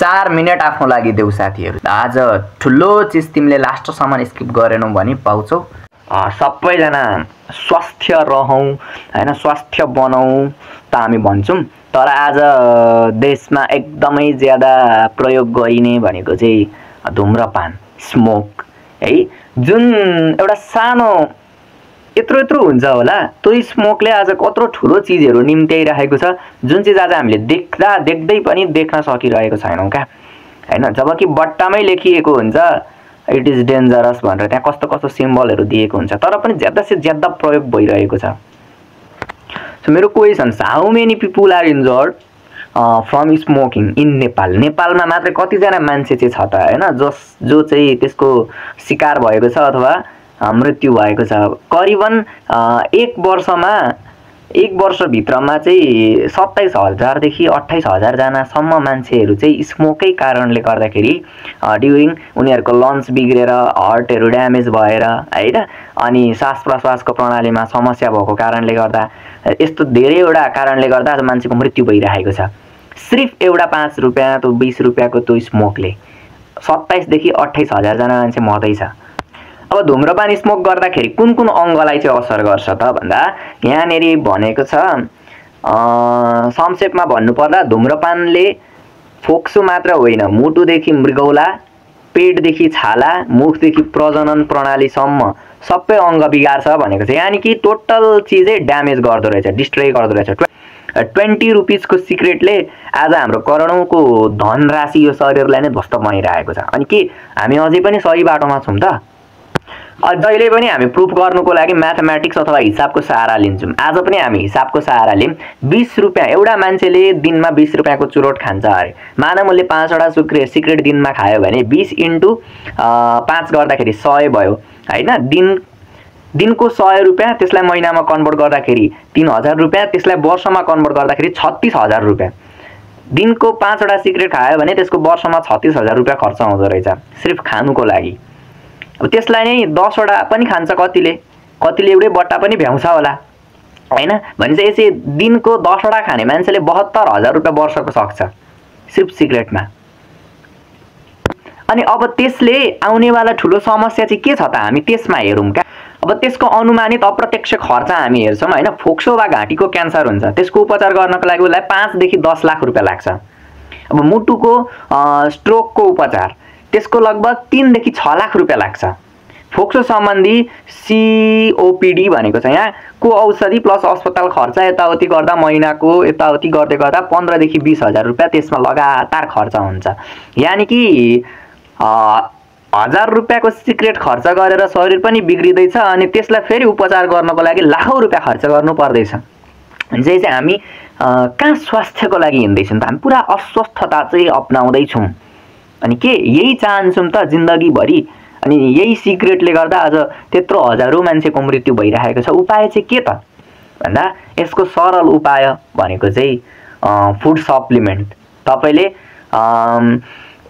4 minute आफ्नो लागि देऊ साथीहरु। आज ठुलो चीज तिमीले लास्टसम्म स्किप गरेनौ भने पाउँछौ। सबैजना स्वस्थ रहौं हैन, स्वस्थ बनाऊ त हामी भन्छौं, तर आज देशमा एकदमै ज्यादा प्रयोग गरिने भनेको चाहिँ धूम्रपान, स्मोक है। जुन एउटा सानो यत्रो हुन्छ होला, त्यो स्मोकले आज कत्रो ठुलो चीजहरु निम्त्याइरहेको छ, जुन चाहिँ आज हामीले देख्दै पनि देख्न सकिरहेको छैनौं का हैन। जबकि बट्टामै लेखिएको हुन्छ इट इज डेन्जरस भनेर, त्यहाँ कस्तो कस्तो सिम्बलहरु दिएको हुन्छ, तर पनि ज्यादा से ज्यादा प्रयोग भइरहेको छ। सो मेरो question, how many people are injured from smoking in Nepal? नेपालमा मात्र कति जना मान्छे चाहिँ छ त हैन जो चाहिँ त्यसको शिकार भएको छ अथवा मृत्यु भएको छ? करिबन एक वर्ष भित्रमा चाहिँ 27,000 देखि 28,000 जना सम्म मान्छेहरु चाहिँ स्मोकै कारणले गर्दाखेरि ड्युरिङ उनीहरुको लङ्स बिग्रेर हार्टहरु ड्यामेज भएर हैन, अनि श्वास प्रश्वासको प्रणालीमा समस्या भएको कारणले गर्दा, यस्तो धेरैवटा कारणले गर्दा आज मान्छेको मृत्यु भइरहेको छ। सिर्फ एउटा 5 रुपैयाँ त 20 रुपैयाँको त्यो स्मोकले 27 देखि 28,000 जना मान्छे मर्दैछ। अब धूम्रपान स्मोक गर्दाखेरि कुन कुन अंगलाई चाहिँ असर गर्छ त भन्दा यहाँनेरि भनेको छ, संक्षेपमा भन्नुपर्दा धूम्रपानले फोक्सो मात्र होइन, मुटुदेखि मृगौला, पेटदेखि छाला, मुखदेखि प्रजनन प्रणालीसम्म सबै अंग बिगार्छ भनेको छ। यानी कि टोटल चीजै ड्यामेज गर्दो रहेछ, डिस्ट्रोय गर्दो रहेछ। 20 रुपीजको सिगरेटले आज हाम्रो करोडौंको धनराशि यो शरीरलाई नै ध्वस्त बनाइरहेको छ। अनि के हामी अझै पनि सही बाटोमा छौं त? जहिले पनि हामी प्रुफ गर्नुको लागि म्याथमेटिक्स अथवा हिसाबको सहारा लिन्छौं। आज पनि हामी हिसाबको सहारा लियौं। 20 रुपैयाँ एउटा मान्छेले दिनमा 20 रुपैयाँको चुरोट खान्छ अरे, मानव उसले 5 वटा सिगरेट दिनमा खायो भने 20 × 5 गर्दाखेरि 100 भयो हैन। दिनको 100 रुपैयाँ, त्यसलाई महिनामा कन्भर्ट गर्दाखेरि 3000 रुपैयाँ, त्यसलाई वर्षमा कन्भर्ट गर्दाखेरि 36,000 रुपैयाँ। दिनको 5 वटा सिगरेट खायो भने त्यसको वर्षमा 36,000 रुपैयाँ खर्च हुँदो रहेछ सिर्फ खानुको लागि। अब त्यसलाई नै 10 वटा पनि खान्छ कतिले एउटै बट्टा पनि भ्याउँछ होला हैन। भने चाहिँ यसै दिनको 10 वटा खाने मान्छेले 72,000 रुपैयाँ वर्षको सक्छ सिर्फ सिगरेटमा। अनि अब त्यसले आउनेवाला ठुलो समस्या चाहिँ के छ त? हामी त्यसमा हेरौं का। अब त्यसको अनुमानित अप्रत्यक्ष खर्च हामी हेर्छौं हैन। फोक्सो वा घाँटीको क्यान्सर हुन्छ, त्यसको उपचार गर्नको लागि उसलाई 5 देखि 10 लाख रुपैयाँ लाग्छ। अब मुटुको स्ट्रोकको उपचार, त्यसको लगभग 3 देखि 6 लाख रुपैयाँ लाग्छ। फोक्सो सम्बन्धी COPD भनेको छ यहाँ को औषधि प्लस अस्पताल खर्च यताउति गर्दा महिनाको यताउति गर्दै गर्दा 15 देखि 20,000 रुपैयाँ त्यसमा लगातार खर्च हुन्छ। यानी कि 1000 रुपैयाँको सिगरेट खर्च गरेर शरीर पनि बिग्रिदैछ, अनि त्यसलाई फेरि उपचार गर्नको लागि लाखौं रुपैयाँ खर्च गर्नु पर्दैछ। चाहिँ हामी कहाँ स्वास्थ्यको लागि हिँड्दैछौं त? हामी पुरा अस्वस्थता चाहिँ अपनाउँदै छौं। अनि के यही चाहन्छौं त जिन्दगीभरि? अनि यही सिगरेटले गर्दा आज त्यत्रो हजारौं मान्छेको मृत्यु भइरहेको छ। उपाय चाहिँ के त भन्दा यसको सरल उपाय भनेको चाहिँ फुड सप्लिमेन्ट। तपाईले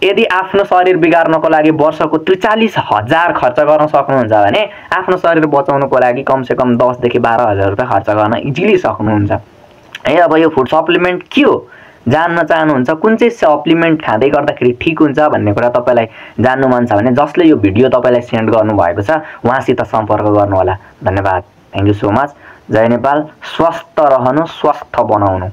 यदि आफ्नो शरीर बिगार्नको लागि वर्षको 43,000 खर्च गर्न सक्नुहुन्छ भने आफ्नो शरीर बचाउनको लागि कमसेकम 10 देखि 12,000 रुपैयाँ खर्च गर्न इजिली सक्नुहुन्छ है। अब यो फुड सप्लिमेन्ट के हो जान्न चाहनुहुन्छ? कुन चाहिँ सप्लिमेन्ट खाँदै गर्दाखेरि ठीक हुन्छ भन्ने कुरा तपाईलाई जान्नु मन छ भने जसले यो भिडियो तपाईलाई सेन्ड गर्नु भएको छ उहाँसित सम्पर्क गर्नु होला। धन्यवाद। Thank you so much. जय नेपाल। स्वस्थ रहनु, स्वस्थ बनाउनु।